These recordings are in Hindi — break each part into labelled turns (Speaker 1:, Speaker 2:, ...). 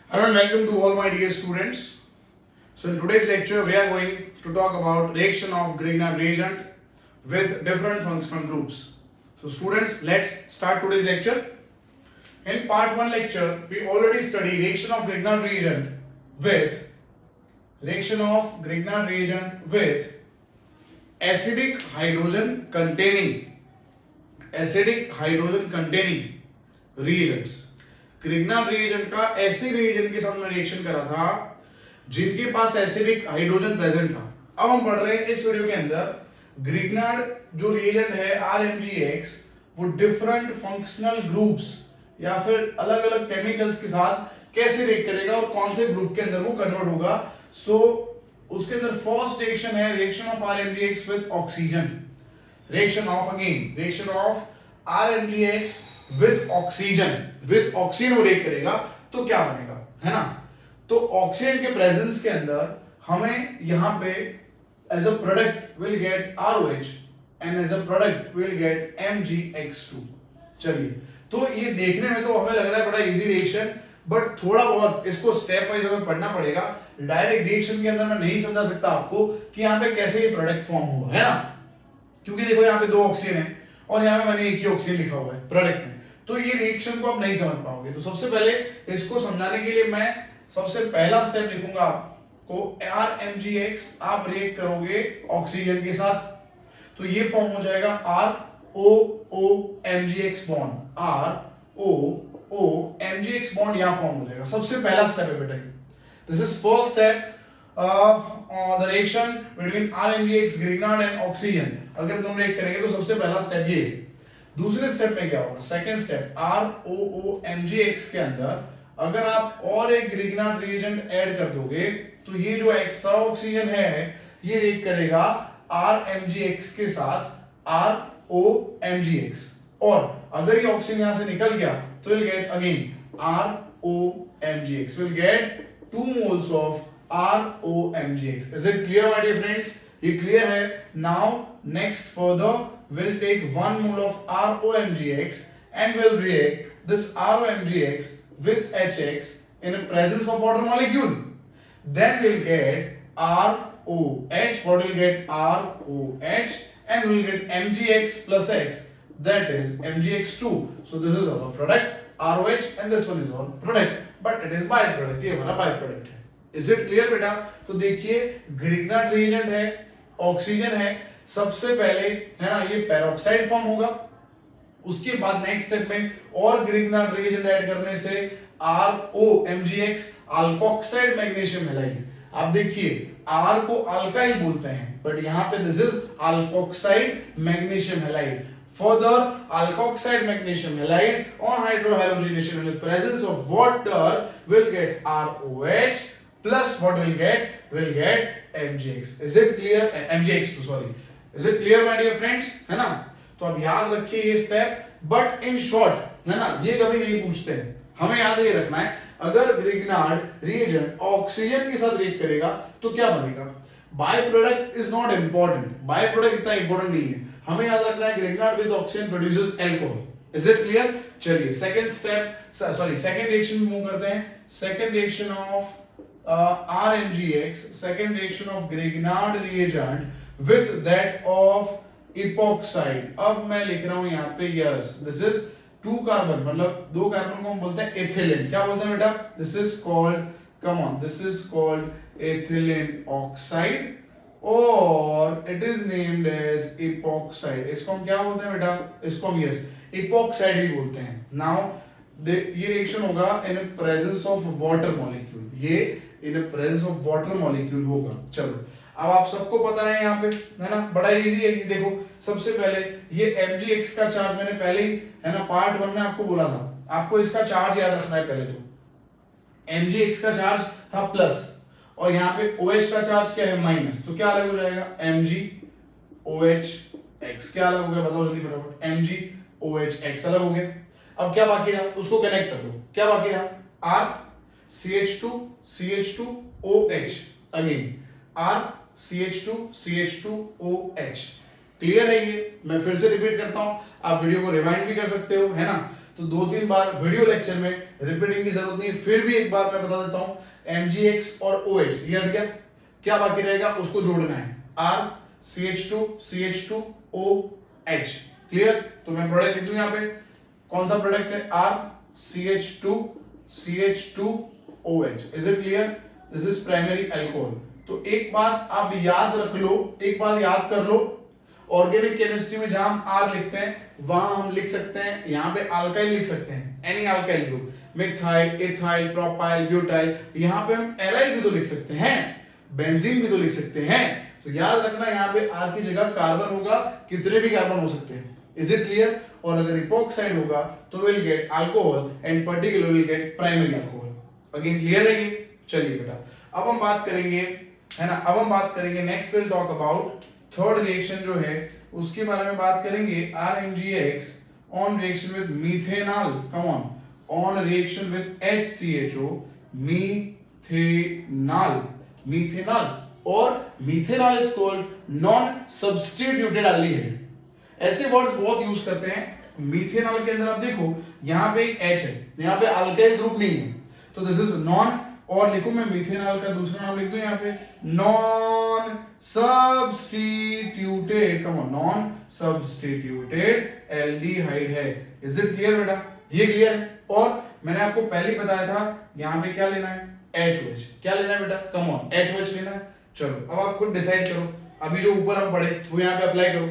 Speaker 1: Hello and welcome to all my dear students. So in today's lecture we are going to talk about reaction of Grignard reagent with different functional groups. So students, let's start today's lecture. In part 1 lecture we already studied reaction of Grignard reagent with acidic hydrogen containing reagents. Grignard reagent का ऐसे रिएजेंट के साथ में रिएक्शन करा था जिनके पास एसिडिक हाइड्रोजन प्रेजेंट था. अब हम पढ़ रहे हैं इस वीडियो के अंदर ग्रिग्नार्ड जो रिएजेंट है RMgX वो डिफरेंट फंक्शनल ग्रुप्स या फिर अलग अलग केमिकल्स के साथ कैसे रिएक्ट करेगा और कौन से ग्रुप के अंदर वो कन्वर्ट होगा. सो उसके अंदर फर्स्ट रिएक्शन है reaction of RMgX with oxygen. Reaction of RMgX with oxygen वो रिएक्ट करेगा तो क्या बनेगा, है ना. तो ऑक्सीजन के प्रेजेंस के अंदर हमें यहां पे as a product will get ROH and as a product will get MgX2. चलिए, तो ये देखने में तो हमें लग रहा है बड़ा इजी रिएक्शन, बट थोड़ा बहुत इसको स्टेप वाइज हमें पढ़ना पड़ेगा. डायरेक्ट रिएक्शन के अंदर मैं नहीं समझा सकता आपको कि यहाँ पे कैसे ये प्रोडक्ट फॉर्म होगा, है ना. क्योंकि देखो यहाँ पे 2 ऑक्सीजन है और यहाँ पे मैंने एक ही ऑक्सीजन लिखा हुआ है प्रोडक्ट में, तो ये रिएक्शन को आप नहीं समझ पाओगे. तो सबसे पहले इसको समझाने के लिए मैं सबसे पहला स्टेप लिखूंगा आपको RMgX. आप रिएक्ट करोगे ऑक्सीजन के साथ तो ये फॉर्म हो जाएगा ROO-MgX बॉन्ड. ROO-MgX बॉन्ड यहां फॉर्म हो जाएगा. सबसे पहला स्टेप है बेटा. This is first step the reaction between RMgX Grignard and oxygen. अगर तुम रिएक्ट करेंगे तो सबसे पहला स्टेप ये. दूसरे स्टेप में क्या होगा, सेकेंड स्टेप ROO-MgX के अंदर अगर आप और एक ग्रिग्नार्ड रिएजेंट ऐड कर दोगे तो ये जो एक्स्ट्रा ऑक्सीजन है ये रिएक्ट करेगा RMgX के साथ ROMgX. और अगर ये ऑक्सीजन यहां से निकल गया तो will get again ROMgX, will get 2 moles of ROMgX. Is it clear my dear friends? ये क्लियर है. Now next further we'll take 1 mole of ROMgX and we'll react this ROMgX with HX in the presence of water molecule. Then we'll get ROH. What will get ROH and we'll get MgX plus X, that is MgX2. So this is our product ROH and this one is our product, but it is byproduct. ये हमारा byproduct है. Is it clear बेटा? तो देखिए ग्रिग्नार्ड रिएजेंट है, ऑक्सीजन है. सबसे पहले है ना ये पेरोक्साइड फॉर्म होगा. उसके बाद नेक्स्ट स्टेप में और ग्रिग्नार्ड रिएजेंट ऐड करने से ROMgX अल्कोक्साइड मैग्नीशियम हैलाइड. आप देखिए R को अल्काइल बोलते हैं बट यहां पे this is alkoxide magnesium halide. Further, alkoxide magnesium halide on hydrohalogenation in the presence of water will get ROH plus what will get? Will get MgX. Is it clear? MgX2 sorry. Is it clear my dear friends? है ना. तो अब याद रखिए ये स्टेप, बट इन शॉर्ट है ना ये कभी नहीं पूछते हैं. हमें याद ये रखना है अगर ग्रिग्नार्ड रिएजेंट ऑक्सीजन के साथ रिएक्ट करेगा तो क्या बनेगा. By product is not important, by product इतना इंपॉर्टेंट नहीं है. हमें याद रखना है Grignard with oxygen produces alcohol. Is it clear? चलिए सेकंड स्टेप सेकंड रिएक्शन में मूव करते हैं. Second reaction of RMgX, second reaction of Grignard reagent with that of epoxide. अब मैं लिख रहा हूं यहाँ पे yes, this is 2 कार्बन, मतलब 2 कार्बन को हम बोलते हैं एथिलीन. क्या बोलते हैं बेटा? This is called, come on, this is called ethylene oxide और it is named as epoxide. इसको हम क्या बोलते हैं बेटा? इसको हम yes epoxide ही बोलते हैं. Now ये रिएक्शन होगा in presence of water molecule. ये in presence of water molecule होगा. चलो अब आप सबको पता है यहाँ पे है ना बड़ा इजी है. देखो सबसे पहले ये MgX का चार्ज मैंने पहले ही है ना पार्ट 1 में आपको बोला था. आपको इसका चार्ज याद रखना है. पहले तो MgX का चार्ज था प्लस और यहाँ पे OH का चार्ज क्या है माइनस. तो क्या अलग हो जाएगा MgOH क्या अलग हो गया बताओ जल्दी फटाफट. MgOH अलग हो गया. अब क्या बाकी रहा उसको कनेक्ट कर दो. क्या बाकी रहा R CH2OH again R CH2OH. Clear है ये? मैं फिर से रिपीट करता हूं, आप वीडियो को रिवाइंड भी कर सकते हो है ना. तो 2-3 बार वीडियो लेक्चर में रिपीटिंग की जरूरत नहीं, फिर भी एक बार मैं बता देता हूं, MgX और OH ये हट गया, क्या बाकी रहेगा उसको जोड़ना है, R CH2 CH2 OH। Clear? तो मैं प्रोडक्ट लिख दूं यहां पे, कौन सा प्रोडक्ट है, R CH2 CH2 OH। Is it clear? This is primary alcohol. तो एक बात आप याद रख लो, एक बात याद कर लो, ऑर्गेनिक केमिस्ट्री में जहां हम R लिखते हैं वहां हम लिख सकते हैं, यहां पे अल्काइल लिख सकते हैं, any alkyl group, methyl ethyl propyl butyl, यहां पे हम एलाइल भी तो लिख सकते हैं, बेंजीन भी तो लिख सकते हैं। तो याद रखना यहाँ पे R की जगह कार्बन होगा, कितने भी कार्बन हो सकते हैं। Is it clear? और अगर इपोक्साइड होगा तो will get alcohol and particular will get primary alcohol. Again clear है ये? चलिए बेटा अब हम बात करेंगे, है ना, अब हम बात करेंगे next will talk about third reaction जो है उसके बारे में बात करेंगे, RMgX on reaction with methanol, come on reaction with HCHO, methanol, methanol, और methanol is called non substituted aldehyde. ऐसे वर्ड्स बहुत यूज करते हैं। मीथेनॉल के अंदर आप देखो यहाँ पे एक H है, यहाँ पे अल्काइल ग्रुप नहीं है, तो दिस इज नॉन, और लिखो मैं मीथेनॉल का दूसरा नाम लिख दूं यहाँ पे, non substituted, come on, non substituted aldehyde है। इज इट क्लियर बेटा? ये क्लियर है? और मैंने आपको पहले ही बताया था यहाँ पे क्या लेना है, HOH। क्या लेना है बेटा? कम ऑन, HOH लेना है। चलो अब आप खुद डिसाइड करो, अभी जो ऊपर हम पढ़े वो यहाँ पे अप्लाई करो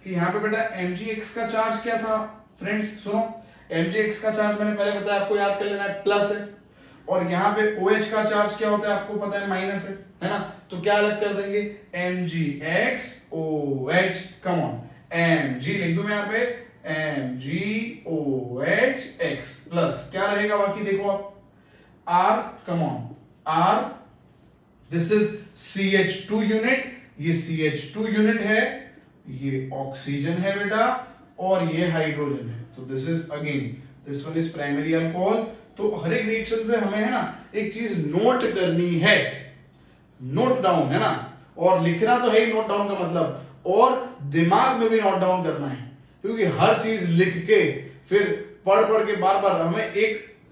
Speaker 1: कि यहाँ पे बेटा MgX का चार्ज क्या था। फ्रेंड्स सुनो, MgX का चार्ज मैंने पहले बताया, आपको याद कर लेना है, प्लस है, और यहाँ पे OH का चार्ज क्या होता है आपको पता है, माइनस है ना। तो क्या अलग कर देंगे, MgX OH, come on, Mg लिख दूं मैं यहाँ पे, MgOHX प्लस क्या रहेगा बाकी, देखो आप R, come on, R, this is CH2 unit, ये CH2 यूनिट है, ये ऑक्सीजन है बेटा, और ये हाइड्रोजन है। तो this is again, this one is primary alcohol. तो हर एक रिएक्शन से हमें, है ना, एक चीज नोट करनी है, नोट डाउन, है ना, और लिखना तो है ही नोट डाउन का मतलब, और दिमाग में भी नोट डाउन करना है, क्योंकि हर चीज लिख के फिर पढ़ पढ़ के बार बार हमें एक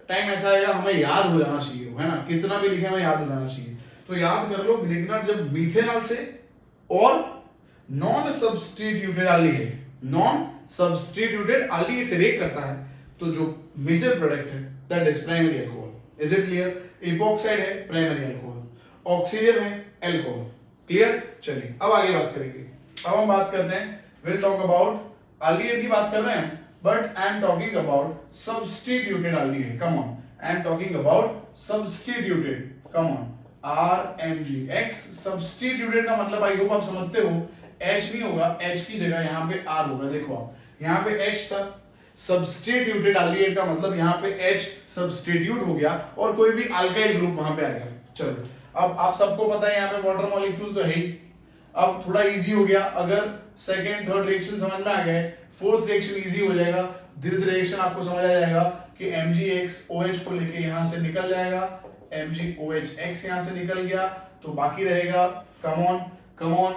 Speaker 1: टाइम ऐसा आएगा हमें याद हो जाना चाहिए, है ना, कितना भी लिखे हमें याद हो जाना चाहिए। तो याद कर लो, लिखना जब मीथेनॉल से और non substituted aldehyde, non substituted aldehyde से रिएक्ट करता है, तो जो मेजर प्रोडक्ट है that is primary alcohol. Is it clear? Epoxide है प्राइमरी अल्कोहल, ऑक्सीजन है अल्कोहल। क्लियर? चलिए अब आगे बात करेंगे। अब हम बात करते हैं, विल टॉक अबाउट, एल्डिहाइड की बात कर रहे हैं but I am talking about substituted aldehyde. Come on, I am talking about substituted, come on, RMgX। Substituted का मतलब आई होप आप समझते हो, H नहीं होगा, H की जगह यहाँ पे R होगा। देखो आप यहाँ पे H था, सब्स्टिट्यूटेड एल्डिहाइड का मतलब यहाँ पे H सब्स्टिट्यूट हो गया और कोई भी अल्काइल ग्रुप वहां पे आ गया। चलो अब आप सबको पता है यहाँ पे वाटर मॉलिक्यूल तो है ही। अब थोड़ा इजी हो गया, अगर सेकेंड थर्ड रिएक्शन समझ में आ गए, फोर्थ रिएक्शन इजी हो जाएगा। धीरे धीरे रिएक्शन आपको समझ आ जाएगा कि MgX OH को लेके यहाँ से निकल जाएगा, MgOHX यहाँ से निकल गया, तो बाकी रहेगा कम ऑन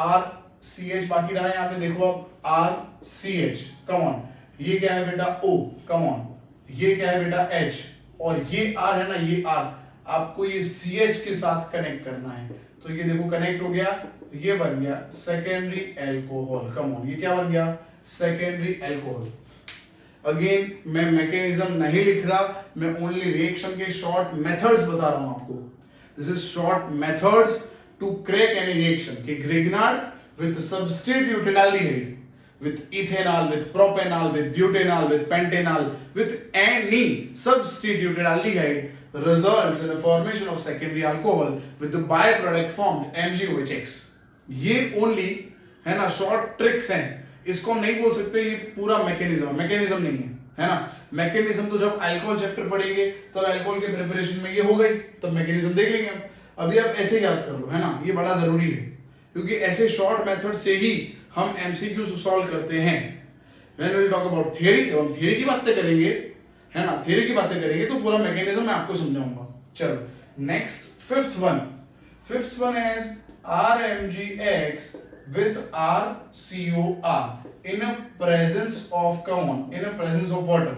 Speaker 1: RCH बाकी रहा है। यहाँ पे देखो आप RCH, कम ऑन, ये क्या है बेटा O, कम ऑन, ये क्या है बेटा H, और ये R है ना, ये R आपको ये CH के साथ कनेक्ट करना है। तो ये देखो कनेक्ट हो गया, ये बन गया सेकेंडरी अल्कोहल। कम ऑन, ये क्या बन गया, सेकेंडरी अल्कोहल। अगेन मैं मैकेनिज्म नहीं लिख रहा, मैं ओनली रिएक्शन के शॉर्ट मेथड्स बता रहा हूं आपको। This is short methods to crack any reaction कि Grignard with substituted aldehyde, with ethanol, with propanol, with butanol, with pentanol, with any substituted aldehyde results in the formation of secondary alcohol with the byproduct formed MgOHX। ये only है ना शॉर्ट ट्रिक्स हैं, इसको हम नहीं बोल सकते ये पूरा मैकेनिज्म नहीं है ना। मैकेनिज्म तो जब अल्कोहल चैप्टर पढ़ेंगे तब अल्कोहल के प्रिपरेशन में ये हो गई, तब मैकेनिज्म देख लेंगे हम। अभी आप ऐसे याद कर लो, है ना, ये बड़ा जरूरी है क्योंकि ऐसे शॉर्ट मेथड से ही हम MCQ सॉल्व करते हैं। When we will talk about theory, जब हम थियरी की बातें करेंगे, है ना, थियरी की बातें करेंगे तो पूरा मैकेनिज्म मैं आपको समझाऊंगा। चलो next fifth one is RMgX with RCOR in a presence of, come on, in a presence of water।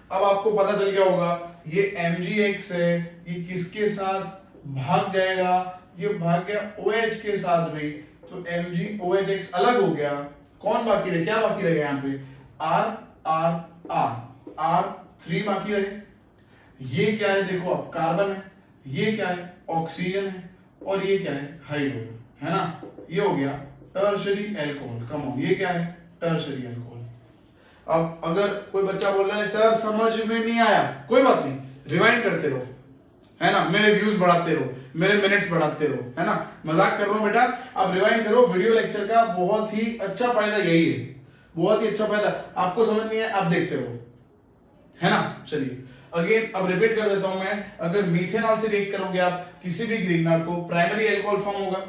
Speaker 1: अब आपको पता चल गया होगा ये MgX है, ये किसके साथ भाग जाएगा, ये भाग गया OH के साथ में, तो MgOHX अलग हो गया। कौन बाकी रहे, क्या बाकी रह गया यहाँ पे, R3 बाकी रहे। ये क्या है देखो, अब कार्बन है, ये क्या है ऑक्सीजन है, और ये क्या है हाइड्रोजन, है ना। ये हो गया टर्शरी एल्कोहल। कम ऑन, ये क्या है टर्शरी एल्कोहल। अब अगर कोई बच्चा बोल रहा है सर समझ में नहीं आया, कोई बात नहीं, रिवाइंड करते रहो, है ना, मेरे व्यूज बढ़ाते रहो, मेरे मिनट्स बढ़ाते रहो, है ना, मजाक कर रहा हूं बेटा। आप रिवाइंड करो, वीडियो लेक्चर का बहुत ही अच्छा फायदा यही है, बहुत ही अच्छा फायदा। आपको समझ नहीं है आप देखते रहो, है ना। चलिए अगेन अब रिपीट कर देता हूं मैं, अगर मीथेनॉल से रिएक्ट करोगे आप किसी भी ग्रिग्नार्ड को, प्राइमरी अल्कोहल फॉर्म होगा।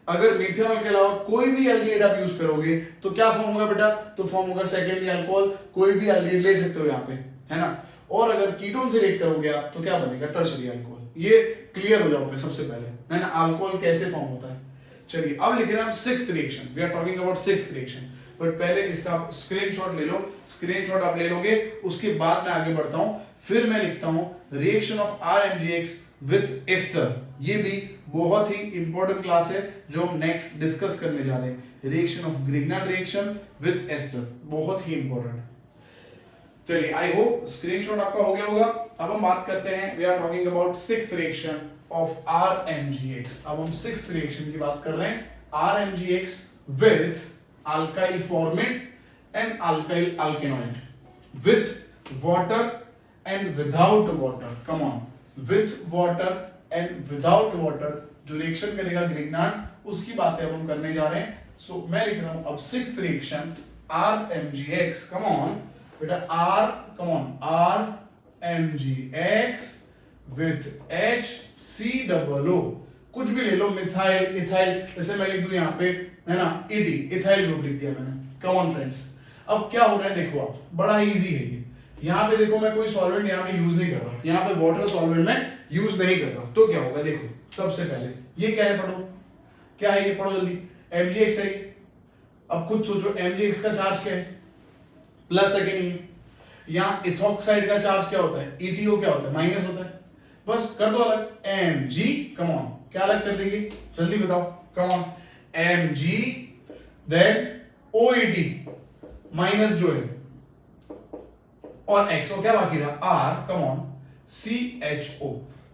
Speaker 1: अगर मीथेनॉल के अलावा कोई भी एल्डिहाइड आप यूज करोगे तो क्या फॉर्म होगा बेटा, तो फॉर्म होगा सेकेंडरी अल्कोहल। कोई भी एल्डिहाइड ले सकते हो यहाँ पे, है ना। और अगर कीटोन से रिएक्ट करोगे आप तो क्या बनेगा, टर्शरी अल्कोहल। ये क्लियर हो जाओ पे सबसे पहले, है ना, अल्कोहल कैसे फॉर्म होता है। चलिए अब लिख रहे हैं हम sixth reaction, we are talking about sixth reaction. But पहले इसका स्क्रीनशॉट ले लो, स्क्रीनशॉट आप ले लोगे, उसके बाद मैं आगे बढ़ता हूं। फिर मैं लिखता हूं reaction of RMgX with ester. ये भी बहुत ही इंपॉर्टेंट क्लास है जो हम नेक्स्ट डिस्कस करने जा रहे हैं। Reaction of Grignard reaction with ester, बहुत ही इंपॉर्टेंट। चलिए आई होप स्क्रीनशॉट आपका हो गया होगा। अब हम बात करते हैं, we are talking about sixth reaction of RMgX। अब हम सिक्स्थ रिएक्शन की बात कर रहे हैं, RMgX with alkyl formate and alkyl alkanoid, with water and without water. Come on, with water and without water जो रिएक्शन करेगा ग्रिग्नार्ड, उसकी बातें अब हम करने जा रहे हैं। सो मैं लिख रहा हूं अब sixth reaction RMgX। Come on बेटा, RMgX with HCOO, कुछ भी ले लो, मिथाइल, इथाइल, जैसे मैं लिख दूं यहाँ पे, है ना, इथाइल ग्रुप लिख दिया मैंने। कम ऑन फ्रेंड्स, अब क्या हो रहा है देखो आप, बड़ा इजी है ये। यहाँ पे देखो मैं कोई सॉल्वेंट यहाँ पे यूज नहीं कर रहा, यहाँ पे वाटर सॉल्वेंट में यूज नहीं कर रहा, तो क्या होगा देखो। सबसे पहले ये क्या है, पढ़ो क्या है ये, पढ़ो जल्दी। MgX है ये। अब खुद सोचो MgX का चार्ज क्या है, प्लस है कि नहीं। यहाँ इथॉक्साइड का चार्ज क्या होता है, ETO क्या होता है, माइनस होता है। बस कर दो अलग, Mg, कम ऑन, क्या अलग कर देंगे जल्दी बताओ, come on, Mg then OET minus जो है, और X, और क्या बाकी रहा R, कम ऑन, CHO।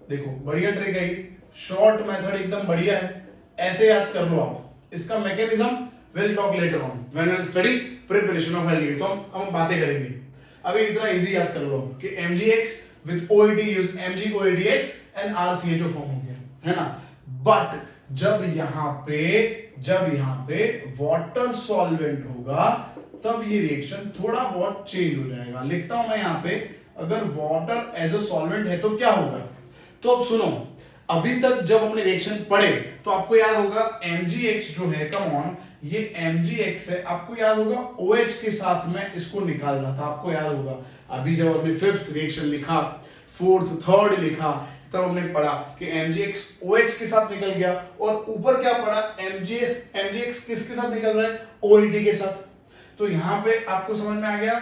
Speaker 1: देखो बढ़िया ट्रिक है ये, शॉर्ट मेथड एकदम बढ़िया है, ऐसे याद कर लो आप। इसका mechanism will talk later on when I study preparation of aldehyde, तो हम बातें करेंगे। अभी इतना इजी याद कर लो कि MgX with OET use MgOETX and RCHO form हो गया, है ना। बट जब यहाँ पे वाटर सॉल्वेंट होगा तब ये रिएक्शन थोड़ा बहुत चेंज हो जाएगा। लिखता हूं मैं यहाँ पे, अगर वाटर एज अ सॉल्वेंट है तो क्या होगा। तो अब सुनो, अभी तक जब हमने रिएक्शन पढ़े तो आपको याद होगा MgX जो है, कम ऑन, ये MgX है, आपको याद होगा OH के साथ में इसको निकाल रहा था, आपको याद होगा। अभी जब हमने फिफ्थ रिएक्शन लिखा, फोर्थ, थर्ड लिखा, तब हमने पढ़ा कि MgX OH के साथ निकल गया, और ऊपर क्या पढ़ा, MgX किसके साथ निकल रहा है, OET के साथ। तो यहाँ पे आपको समझ में आ गया,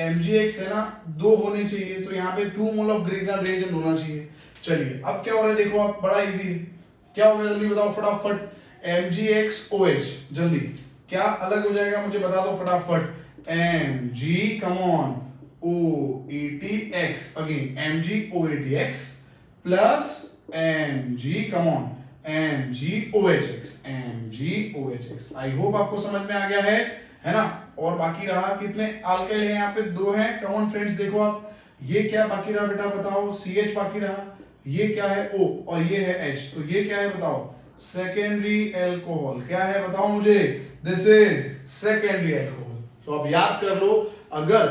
Speaker 1: MgX है ना 2 होने चाहिए, तो यहाँ पे 2 मोल ऑफ ग्रिग्नार्ड रिएजेंट होना चाहिए। चलिए अब क्या हो रहा है देखो आप, बड़ा इजी है, क्या होगा जल्दी बताओ फटाफट। MgX OH, जल्दी क्या अलग हो जाएगा मुझे बता दो फटाफट। Mg, come on, OETX, again MgOETX plus Mg, come on, MgOHX। I hope आपको समझ में आ गया है ना। और बाकी रहा कितने अल्काइल है, यहाँ पे 2 हैं। कम ऑन फ्रेंड्स, देखो आप, ये क्या बाकी रहा बेटा बताओ, CH बाकी रहा, ये क्या है O, और ये है H, तो ये क्या है बताओ, सेकेंडरी एल्कोहल। क्या है बताओ मुझे, दिस इज सेकेंडरी एल्कोहल। तो आप याद कर लो, अगर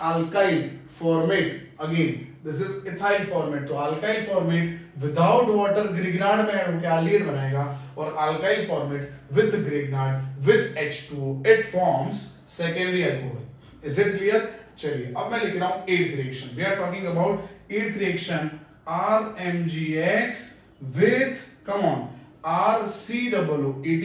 Speaker 1: alkyl formate, again this is ethyl formate, तो alkyl formate without water Grignard में ऐड होकर एल्डिहाइड बनाएगा, और alkyl formate with Grignard with H2O, it forms secondary alcohol. Is it clear. चलिए अब मैं लिख रहा हूं 8th reaction, we are talking about 8th reaction RMgX with, come on, RCOOET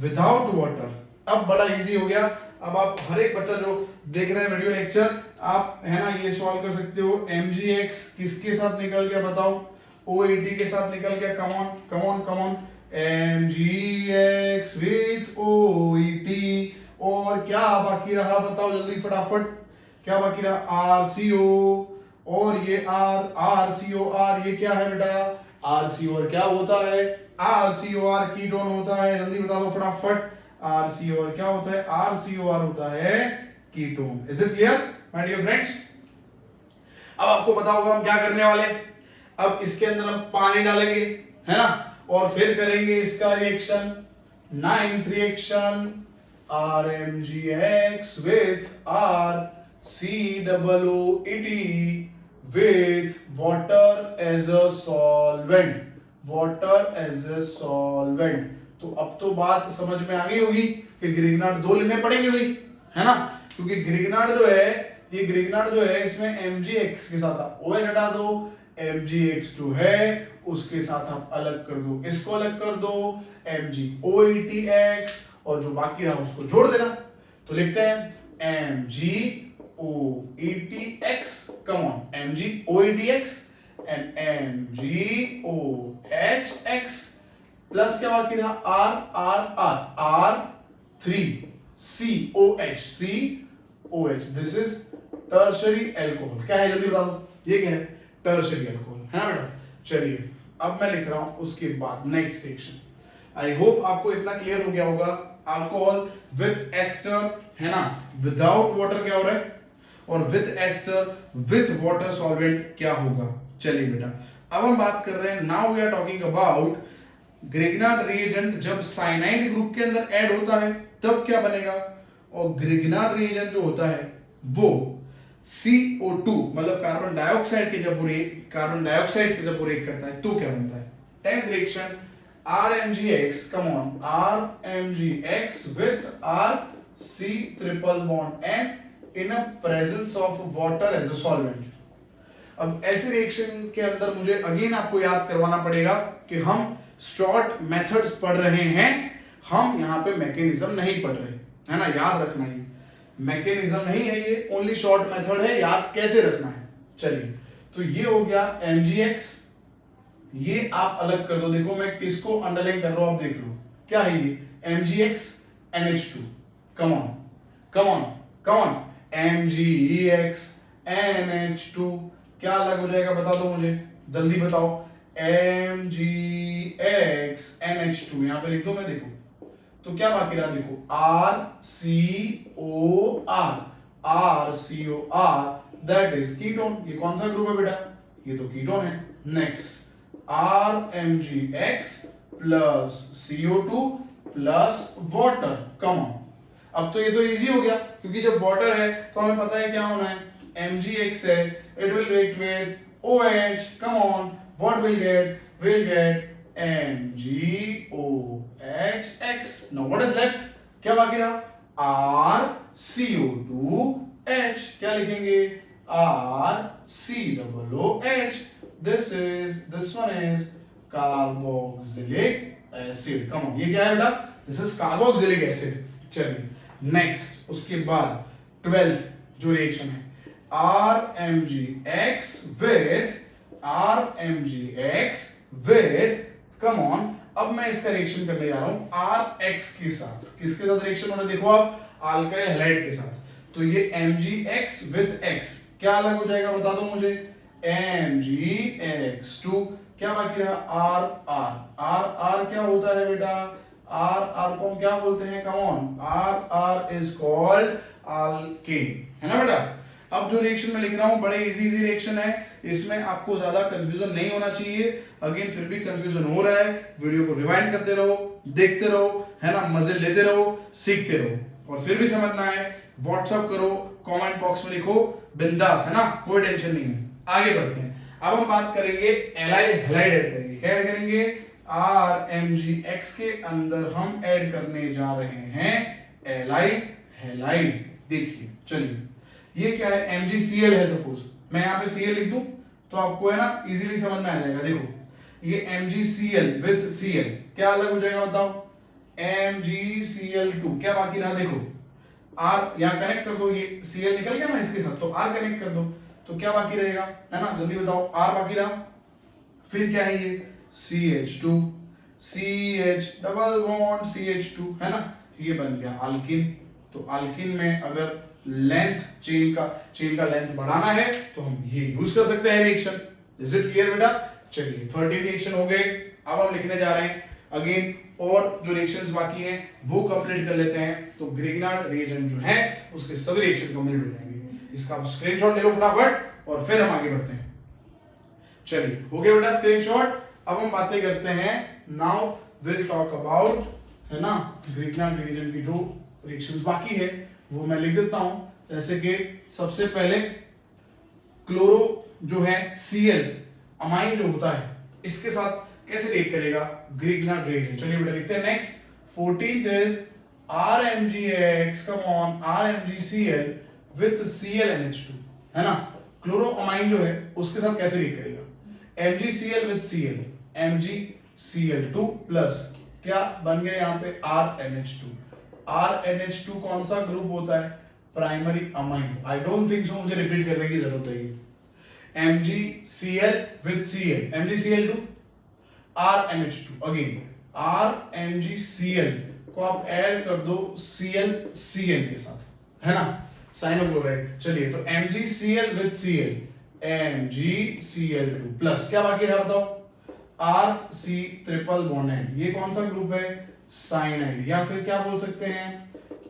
Speaker 1: without water। अब बड़ा इजी हो गया। अब आप हर एक बच्चा जो देख रहे हैं वीडियो लेक्चर, आप है ना ये सॉल्व कर सकते हो। mgx किसके साथ निकल गया बताओ, OET के साथ निकल गया, come on mgx with OET, और क्या बाकी रहा बताओ जल्दी फटाफट, क्या बाकी रहा, RCO, और ये RCOR, ये क्या है बेटा, RCOR क्या होता है, RCOR कीटोन होता है, जल्दी बता दो फटाफट, RCOR क्या होता है, RCOR होता है ketone. Is it clear my dear friends? अब आपको पता होगा हम क्या करने वाले, अब इसके अंदर हम पानी डालेंगे है ना, और फिर करेंगे इसका reaction, 9th reaction, RMgx with RCOOET with water as a solvent, water as a solvent। तो अब तो बात समझ में आ गई होगी कि ग्रिग्नार्ड 2 लेने पड़ेंगे भाई, है ना, क्योंकि ग्रिग्नार्ड जो है, ये ग्रिग्नार्ड जो है इसमें mgx के साथ आप OH हटा दो, mgx2 है उसके साथ आप अलग कर दो, इसको अलग कर दो, mgOETx, और जो बाकी रहा उसको जोड़ देना। तो लिखते हैं mgOETx, come on, mgOETx and mgOHx plus क्या बाकी रहा, R3COH, this is tertiary alcohol. क्या है जल्दी बता दो, ये क्या है, टर्शरी अल्कोहल, है ना बेटा। चलिए अब मैं लिख रहा हूं उसके बाद नेक्स्ट रिएक्शन। आई होप आपको इतना क्लियर हो गया होगा, अल्कोहल विथ एस्टर है ना, विदाउट वाटर क्या हो रहा है, और with ester with water solvent क्या होगा। चलिए बेटा अब हम बात कर रहे हैं, now we are talking about Grignard reagent जब साइनाइड ग्रुप के अंदर ऐड होता है तब क्या बनेगा, और ग्रिग्नार्ड रिएजेंट जो होता है वो CO2 मतलब कार्बन डाइऑक्साइड के जब वो कार्बन डाइऑक्साइड से जब वो रिएक्ट करता है तो क्या बनता है। 10th reaction RMgx, come on, RMgx with RC triple bond N in a presence of water as a solvent। अब ऐसे रिएक्शन के अंदर मुझे अगेन आपको याद करवाना पड़ेगा कि हम शॉर्ट मेथड्स पढ़ रहे हैं, हम यहाँ पे मैकेनिज्म नहीं पढ़ रहे, है ना, याद रखना है, मैकेनिज्म नहीं है ये, ओनली शॉर्ट मेथड है, याद कैसे रखना है। चलिए तो ये हो गया mgx, ये आप अलग कर दो, देखो मैं किसको अंडरलाइन कर रहा हूं, आप देख लो क्या है ये, mgx NH2, come on mgx NH2 क्या अलग हो जाएगा बता दो मुझे, जल्दी बताओ, mgx NH2 यहां पे लिख दो मैं, देखो तो क्या बाकी रहा, देखो RCOR दैट इज कीटोन, ये कौन सा ग्रुप है बेटा, ये तो कीटोन है। Next RMgx plus CO2 plus water, come on, अब तो ये तो इजी हो गया क्योंकि जब वाटर है तो हमें पता है क्या होना है, mgx है, it will react with OH, come on, what we'll get MgOHx। now what is left, क्या बाकी रहा, RCO2H, क्या लिखेंगे, RCOOH, this one is carboxylic acid, come on, ये क्या है बेटा, this is carboxylic acid। चलिए नेक्स्ट उसके बाद 12th जो रिएक्शन है, RMgx with कम ऑन, अब मैं इसका रिएक्शन करने जा रहा हूं RX के साथ, किसके साथ रिएक्शन होना देखो आप, अल्काइल हैलाइड के साथ, तो ये mgx with x क्या अलग हो जाएगा बता दो मुझे, mgx2, क्या बाकी रहा, RR क्या होता है बेटा, RR को हम क्या बोलते हैं, come on, RR is called alkane, है ना बेटा। अब जो रिएक्शन मैं लिख रहा हूं बड़े इजी रिएक्शन है, इसमें आपको ज्यादा कंफ्यूजन नहीं होना चाहिए, अगेन फिर भी कंफ्यूजन हो रहा है, वीडियो को रिवाइंड करते रहो, देखते रहो, है ना, मजे लेते रहो, सीखते रहो, और फिर भी समझना है व्हाट्सएप करो, कमेंट बॉक्स में लिखो, बिंदास, है ना, कोई टेंशन नहीं है। आगे बढ़ते हैं, अब हम बात करेंगे एलाइल हैलाइड ऐड करेंगे, क्या ऐड करेंगे, RMgx के अंदर हम ऐड करने जा रहे हैं एलाइल हैलाइड। देखिए चलिए ये क्या है, MgCl है, सपोज मैं यहाँ पे Cl लिख दूं तो आपको है ना इजीली समझ में आ जाएगा। देखो ये MgCl विथ Cl क्या अलग हो जाएगा बताओ, MgCl2 क्या बाकी रहा, देखो R यहाँ कनेक्ट कर दो, ये Cl निकल गया ना इसके साथ, तो R कनेक्ट कर दो, तो क्या बाकी रहेगा, है ना, जल्दी बताओ, R बाकी रहा, फिर क्या है ये CH2, CH double bond CH2, है ना, ये बन गया अल्किन। तो अल्किन में अगर लेंथ चेन का लेंथ बढ़ाना है तो हम ये यूज कर सकते हैं रिएक्शन। इज इट क्लियर बेटा? चलिए 13 रिएक्शन हो गए, अब हम लिखने जा रहे हैं अगेन और जो रिएक्शंस बाकी हैं वो कंप्लीट कर लेते हैं। तो ग्रिग्नार्ड रिएजेंट जो है उसके सभी रिएक्शन कंप्लीट हो जाएंगे। इसका आप स्क्रीनशॉट ले लो फटाफट और फिर हम आगे बढ़ते हैं। चलिए हो गया बेटा स्क्रीनशॉट। अब हम बातें करते हैं, नाउ विल टॉक अबाउट, है ना, ग्रिग्नार्ड रिएजेंट की जो रिएक्शंस बाकी है वो मैं लिख देता हूं। जैसे कि सबसे पहले क्लोरो जो है Cl अमाइन जो होता है इसके साथ कैसे रिएक्ट करेगा ग्रिग्नार्ड रिएजेंट। चलिए बेटा लिखते हैं next. 14th is RMgX, come on, RMgCl with ClNH2, है ना। क्लोरो अमाइन जो है उसके साथ कैसे रिएक्ट करेगा, MgCl with Cl, MgCl2 plus क्या बन गया यहाँ पे RNH2। RNH2 कौन सा ग्रुप होता है, primary amine. I don't think so मुझे रिपीट करने की जरूरत है। MgCl with Cl, MgCl2, RNH2, again RMgCl को आप ऐड कर दो ClCl के साथ, है ना, साइनोक्लोराइड। चलिए तो MgCl with Cl, MgCl2 plus क्या बाकी रहा बताओ, RC ट्रिपल बॉन्ड। ये कौन सा ग्रुप है, साइनाइड, या फिर क्या बोल सकते हैं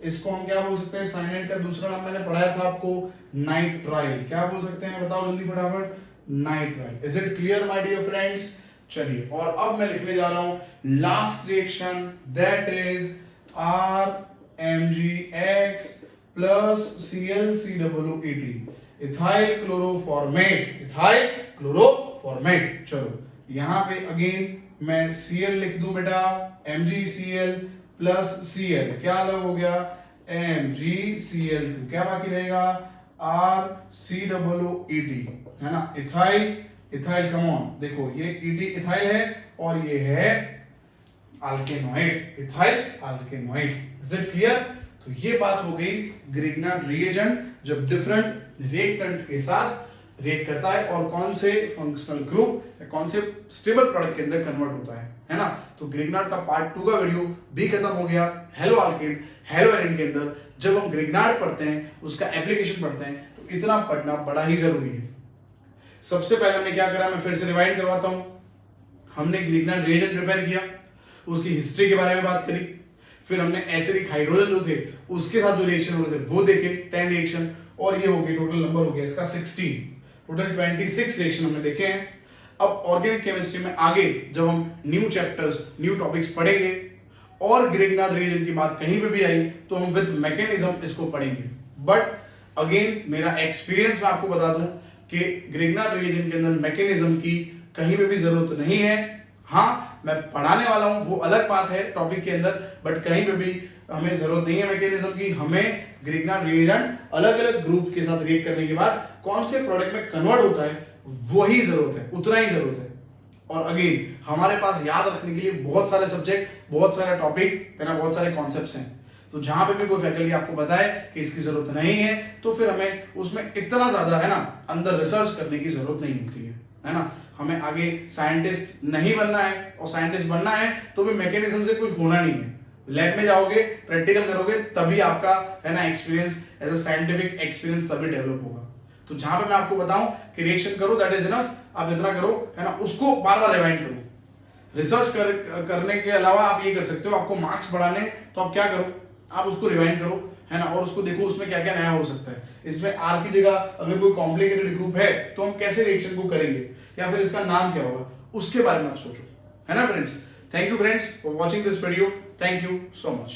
Speaker 1: इसको, हम क्या बोल सकते हैं, साइनाइड का दूसरा नाम मैंने पढ़ाया था आपको, नाइट्राइल। क्या बोल सकते हैं बताओ जल्दी फटाफट, nitrile. Is it clear my dear friends? चलिए और अब मैं लिखने जा रहा हूं last reaction, that is RMgX plus ClCOOET, ethyl chloroformate, ethyl chloroformate. चलो यहां पे अगेन मैं Cl लिख दूं बेटा, MgCl प्लस Cl, क्या अलग हो गया, MgCl2, क्या बाकी रहेगा, RCOOET, है ना, इथाइल कम ऑन, देखो ये ET इथाइल है और ये है alkanoate, ethyl alkanoate. Is it clear? तो ये बात हो गई ग्रिग्नार्ड रिएजेंट जब डिफरेंट रिएक्टेंट के साथ रिएक्ट करता है और कौन से फंक्शनल ग्रुप या कौन से स्टेबल प्रोडक्ट के अंदर कन्वर्ट होता है ना। तो ग्रिग्नार्ड का पार्ट 2 का वीडियो भी खत्म हो गया। हेलो अल्केन, हेलो एरिन के अंदर जब हम ग्रिग्नार्ड पढ़ते हैं, उसका एप्लीकेशन पढ़ते हैं, तो इतना पढ़ना बड़ा ही जरूरी है। सबसे पहले हमने क्या करा, मैं फिर से रिवाइंड करवाता हूं। हमने ग्रिग्नार्ड रिएजेंट प्रिपेयर किया, उसकी हिस्ट्री के बारे में बात करी, फिर हमने एसिडिक हाइड्रोजन जो थे उसके साथ जो रिएक्शन हो रहे थे वो देखे 10 रिएक्शन, और ये हो गई टोटल नंबर हो गया इसका 16, टोटल 26 रिएक्शन हमने देखे हैं। अब ऑर्गेनिक केमिस्ट्री में आगे जब हम न्यू चैप्टर्स, न्यू टॉपिक्स पढ़ेंगे और ग्रिग्नार्ड रिएजेंट की बात कहीं पे भी आई तो हम विद मैकेनिज्म इसको पढ़ेंगे। बट अगेन मेरा एक्सपीरियंस मैं आपको बता दूं कि ग्रिग्नार्ड रिएजेंट के अंदर मैकेनिज्म की कहीं पे भी जरूरत नहीं है। हाँ, मैं पढ़ाने वाला हूं वो अलग बात है टॉपिक के अंदर, बट कहीं पे भी हमें जरूरत नहीं है मैकेनिज्म की। हमें ग्रिग्नार्ड रिएजेंट अलग अलग ग्रुप के साथ रिएक्ट करने के बाद कौन से प्रोडक्ट में कन्वर्ट होता है वही जरूरत है, उतना ही जरूरत है। और अगेन हमारे पास याद रखने के लिए बहुत सारे सब्जेक्ट, बहुत सारे टॉपिक, बहुत सारे कॉन्सेप्ट्स हैं। तो जहां पे भी कोई फैकल्टी आपको बताए कि इसकी जरूरत नहीं है तो फिर हमें उसमें इतना ज्यादा, है ना, अंदर रिसर्च करने की जरूरत नहीं होती है ना। हमें आगे साइंटिस्ट नहीं बनना है, और साइंटिस्ट बनना है तो भी मैकेनिज्म से कुछ होना नहीं है। लैब में जाओगे, प्रैक्टिकल करोगे, तभी आपका, है ना, experience as a scientific experience तभी डेवलप होगा। तो जहां पे मैं आपको बताऊं कि रिएक्शन करो, दैट इज इनफ, आप इतना करो, है ना, उसको बार बार रिवाइंड करो। रिसर्च करने के अलावा आप ये कर सकते हो, आपको मार्क्स बढ़ाने तो आप क्या करो, आप उसको रिवाइंड करो, है ना, और उसको देखो उसमें क्या क्या नया हो सकता है। इसमें आर की जगह अगर कोई कॉम्प्लिकेटेड ग्रुप है तो हम कैसे रिएक्शन को करेंगे, या फिर इसका नाम क्या होगा, उसके बारे में आप सोचो, है ना friends. Thank you friends for watching this video, thank you so much.